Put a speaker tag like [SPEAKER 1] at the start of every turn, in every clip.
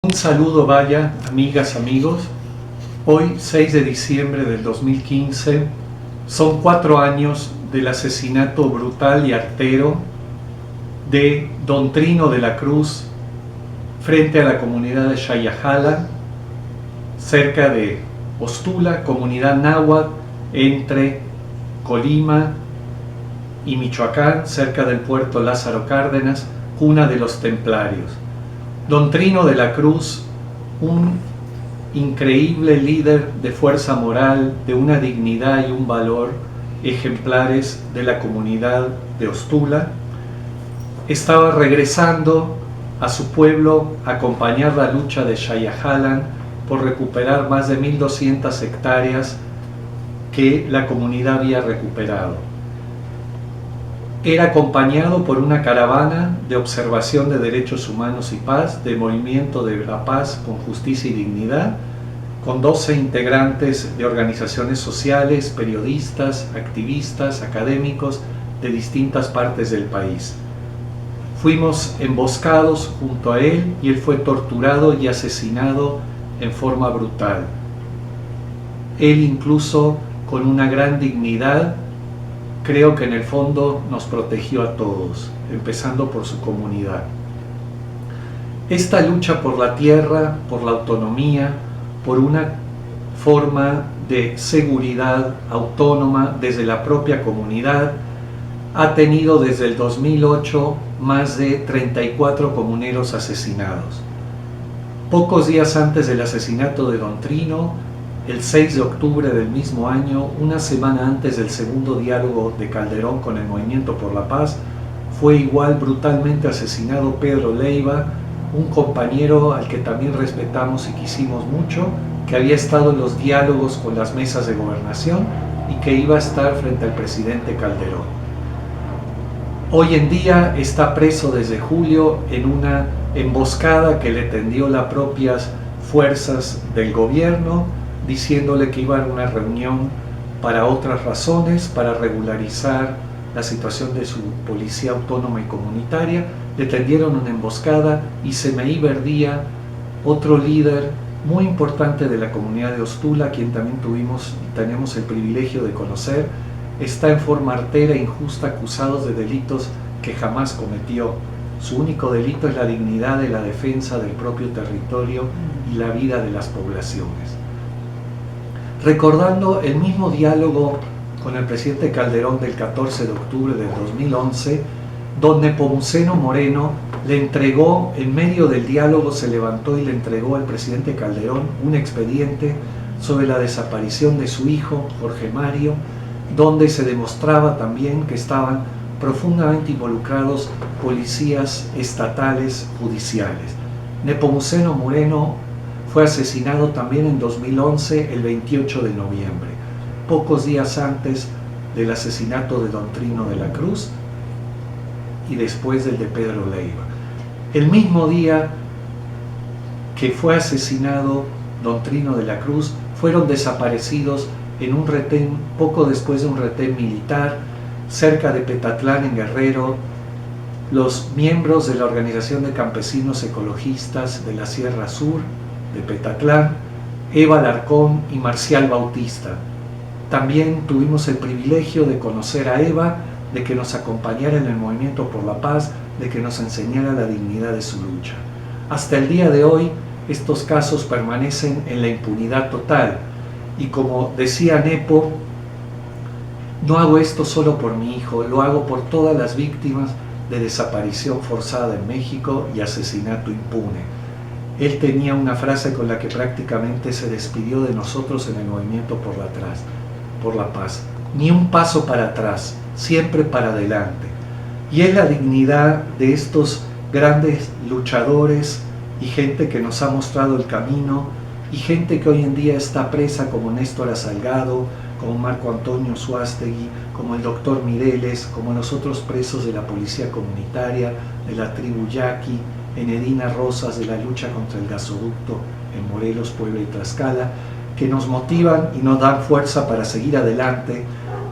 [SPEAKER 1] Un saludo vaya, amigas, amigos. Hoy, 6 de diciembre del 2015, son 4 años del asesinato brutal y artero de Don Trino de la Cruz frente a la comunidad de Xayajala, cerca de Ostula, comunidad náhuatl entre Colima y Michoacán, cerca del puerto Lázaro Cárdenas, cuna de los templarios. Don Trino de la Cruz, un increíble líder de fuerza moral, de una dignidad y un valor ejemplares de la comunidad de Ostula, estaba regresando a su pueblo a acompañar la lucha de Xayajala por recuperar más de 1.200 hectáreas que la comunidad había recuperado. Era acompañado por una caravana de observación de derechos humanos y paz, de Movimiento de la Paz con Justicia y Dignidad, con 12 integrantes de organizaciones sociales, periodistas, activistas, académicos de distintas partes del país. Fuimos emboscados junto a él y él fue torturado y asesinado en forma brutal. Él incluso con una gran dignidad, creo que en el fondo nos protegió a todos, empezando por su comunidad. Esta lucha por la tierra, por la autonomía, por una forma de seguridad autónoma desde la propia comunidad, ha tenido desde el 2008 más de 34 comuneros asesinados. Pocos días antes del asesinato de Don Trino, el 6 de octubre del mismo año, una semana antes del segundo diálogo de Calderón con el Movimiento por la Paz, fue igual brutalmente asesinado Pedro Leiva, un compañero al que también respetamos y quisimos mucho, que había estado en los diálogos con las mesas de gobernación y que iba a estar frente al presidente Calderón. Hoy en día está preso desde julio en una emboscada que le tendió las propias fuerzas del gobierno, diciéndole que iba a una reunión para otras razones, para regularizar la situación de su policía autónoma y comunitaria. Le tendieron una emboscada y Semeí Verdía, otro líder muy importante de la comunidad de Ostula, quien también tenemos el privilegio de conocer, está en forma artera e injusta acusado de delitos que jamás cometió. Su único delito es la dignidad de la defensa del propio territorio y la vida de las poblaciones. Recordando el mismo diálogo con el presidente Calderón del 14 de octubre del 2011, don Nepomuceno Moreno le entregó, en medio del diálogo se levantó y le entregó al presidente Calderón un expediente sobre la desaparición de su hijo, Jorge Mario, donde se demostraba también que estaban profundamente involucrados policías estatales judiciales. Nepomuceno Moreno fue asesinado también en 2011, el 28 de noviembre, pocos días antes del asesinato de Don Trino de la Cruz y después del de Pedro Leiva. El mismo día que fue asesinado Don Trino de la Cruz, fueron desaparecidos en un retén, poco después de un retén militar, cerca de Petatlán, en Guerrero, los miembros de la Organización de Campesinos Ecologistas de la Sierra Sur, de Petatlán, Eva Alarcón y Marcial Bautista. También tuvimos el privilegio de conocer a Eva, de que nos acompañara en el Movimiento por la Paz, de que nos enseñara la dignidad de su lucha. Hasta el día de hoy, estos casos permanecen en la impunidad total. Y como decía Nepo, no hago esto solo por mi hijo, lo hago por todas las víctimas de desaparición forzada en México y asesinato impune. Él tenía una frase con la que prácticamente se despidió de nosotros en el Movimiento por la Paz. Ni un paso para atrás, siempre para adelante. Y es la dignidad de estos grandes luchadores y gente que nos ha mostrado el camino, y gente que hoy en día está presa, como Néstor Salgado, como Marco Antonio Suástegui, como el doctor Mireles, como los otros presos de la policía comunitaria, de la tribu Yaqui, Enedina Rosas, de la lucha contra el gasoducto en Morelos, Puebla y Tlaxcala, que nos motivan y nos dan fuerza para seguir adelante,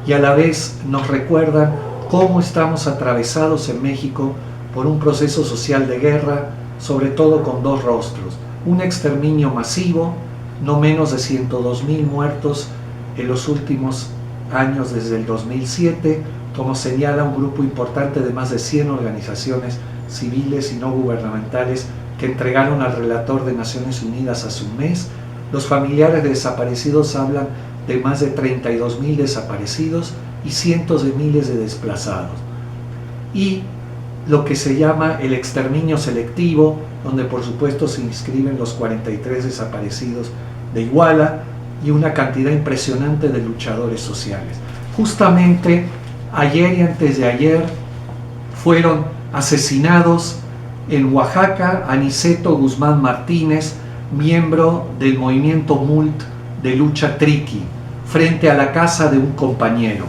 [SPEAKER 1] y a la vez nos recuerdan cómo estamos atravesados en México por un proceso social de guerra, sobre todo con dos rostros: un exterminio masivo, no menos de 102,000 muertos en los últimos años desde el 2007, como señala un grupo importante de más de 100 organizaciones civiles y no gubernamentales que entregaron al relator de Naciones Unidas hace un mes. Los familiares de desaparecidos hablan de más de 32,000 desaparecidos y cientos de miles de desplazados. Y lo que se llama el exterminio selectivo, donde por supuesto se inscriben los 43 desaparecidos de Iguala y una cantidad impresionante de luchadores sociales. Justamente ayer y antes de ayer fueron asesinados en Oaxaca Aniceto Guzmán Martínez, miembro del movimiento MULT de lucha Triqui, frente a la casa de un compañero.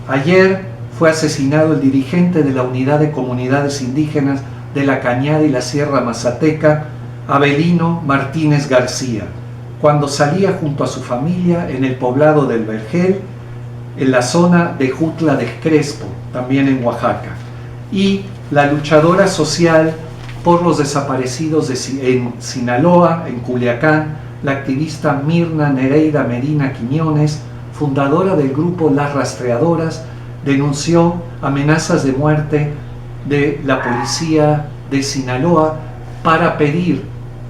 [SPEAKER 1] Ayer fue asesinado el dirigente de la Unidad de Comunidades Indígenas de la Cañada y la Sierra Mazateca, Abelino Martínez García, cuando salía junto a su familia en el poblado del Vergel, en la zona de Jutla de Crespo, también en Oaxaca. Y la luchadora social por los desaparecidos en Sinaloa, en Culiacán, la activista Mirna Nereida Medina Quiñones, fundadora del grupo Las Rastreadoras, denunció amenazas de muerte de la policía de Sinaloa para pedir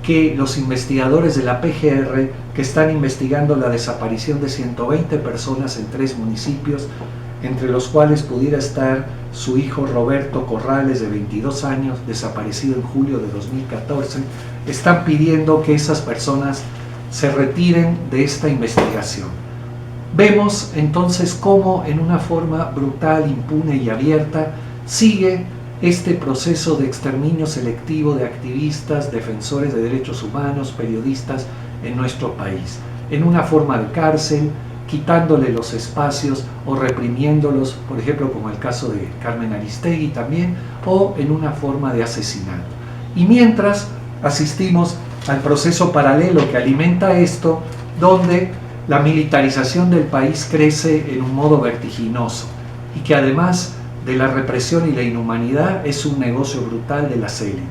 [SPEAKER 1] que los investigadores de la PGR, que están investigando la desaparición de 120 personas en 3 municipios, entre los cuales pudiera estar su hijo Roberto Corrales, de 22 años, desaparecido en julio de 2014, están pidiendo que esas personas se retiren de esta investigación. Vemos entonces cómo en una forma brutal, impune y abierta sigue este proceso de exterminio selectivo de activistas, defensores de derechos humanos, periodistas en nuestro país, en una forma de cárcel, quitándole los espacios o reprimiéndolos, por ejemplo como el caso de Carmen Aristegui también, o en una forma de asesinato. Y mientras asistimos al proceso paralelo que alimenta esto, donde la militarización del país crece en un modo vertiginoso y que además de la represión y la inhumanidad es un negocio brutal de las élites.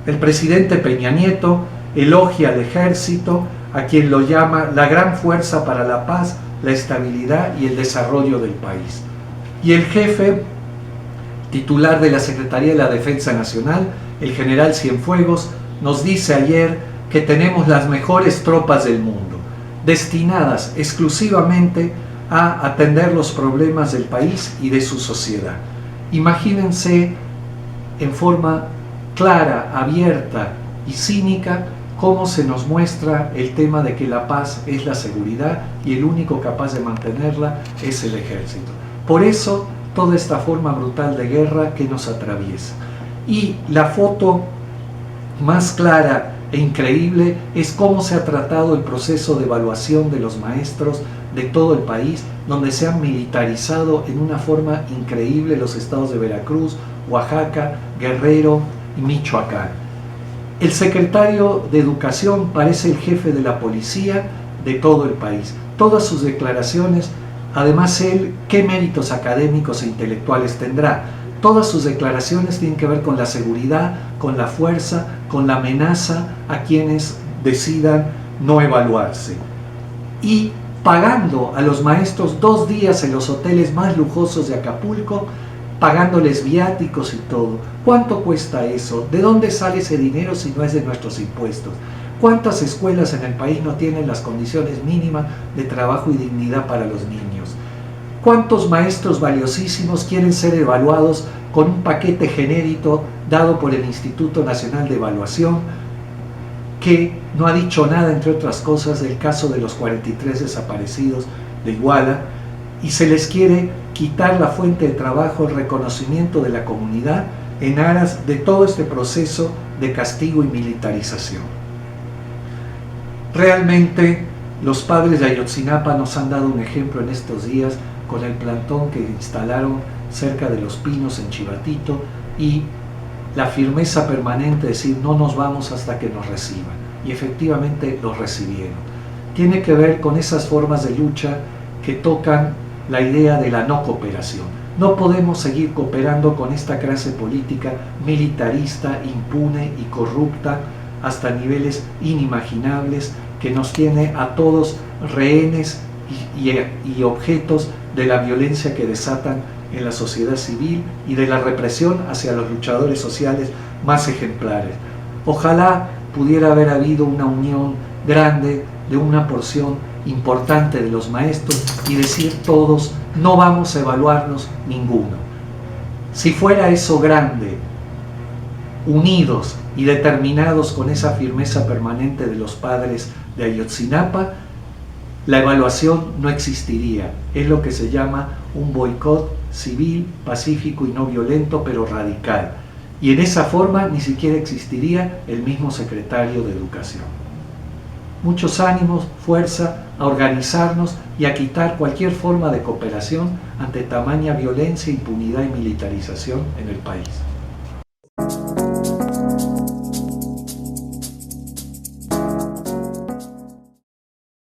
[SPEAKER 1] El presidente Peña Nieto elogia al ejército, a quien lo llama la gran fuerza para la paz, la estabilidad y el desarrollo del país. Y el jefe titular de la Secretaría de la Defensa Nacional, el general Cienfuegos, nos dice ayer que tenemos las mejores tropas del mundo, destinadas exclusivamente a atender los problemas del país y de su sociedad. Imagínense en forma clara, abierta y cínica cómo se nos muestra el tema de que la paz es la seguridad y el único capaz de mantenerla es el ejército. Por eso toda esta forma brutal de guerra que nos atraviesa. Y la foto más clara e increíble es cómo se ha tratado el proceso de evaluación de los maestros de todo el país, donde se han militarizado en una forma increíble los estados de Veracruz, Oaxaca, Guerrero y Michoacán. El secretario de Educación parece el jefe de la policía de todo el país. Todas sus declaraciones, además él, ¿qué méritos académicos e intelectuales tendrá? Todas sus declaraciones tienen que ver con la seguridad, con la fuerza, con la amenaza a quienes decidan no evaluarse. Y pagando a los maestros 2 días en los hoteles más lujosos de Acapulco, pagándoles viáticos y todo. ¿Cuánto cuesta eso? ¿De dónde sale ese dinero si no es de nuestros impuestos? ¿Cuántas escuelas en el país no tienen las condiciones mínimas de trabajo y dignidad para los niños? ¿Cuántos maestros valiosísimos quieren ser evaluados con un paquete genérico dado por el Instituto Nacional de Evaluación, que no ha dicho nada, entre otras cosas, del caso de los 43 desaparecidos de Iguala, y se les quiere quitar la fuente de trabajo, el reconocimiento de la comunidad en aras de todo este proceso de castigo y militarización? Realmente los padres de Ayotzinapa nos han dado un ejemplo en estos días con el plantón que instalaron cerca de Los Pinos en Chivatito y la firmeza permanente de decir no nos vamos hasta que nos reciban, y efectivamente los recibieron. tiene que ver con esas formas de lucha que tocan la idea de la no cooperación. No podemos seguir cooperando con esta clase política militarista, impune y corrupta hasta niveles inimaginables que nos tiene a todos rehenes y objetos de la violencia que desatan en la sociedad civil y de la represión hacia los luchadores sociales más ejemplares. Ojalá pudiera haber habido una unión grande de una porción importante de los maestros y decir todos, no vamos a evaluarnos ninguno. Si fuera eso grande, unidos y determinados con esa firmeza permanente de los padres de Ayotzinapa, la evaluación no existiría. Es lo que se llama un boicot civil, pacífico y no violento, pero radical. Y en esa forma ni siquiera existiría el mismo secretario de Educación. Muchos ánimos, fuerza a organizarnos y a quitar cualquier forma de cooperación ante tamaña violencia, impunidad y militarización en el país.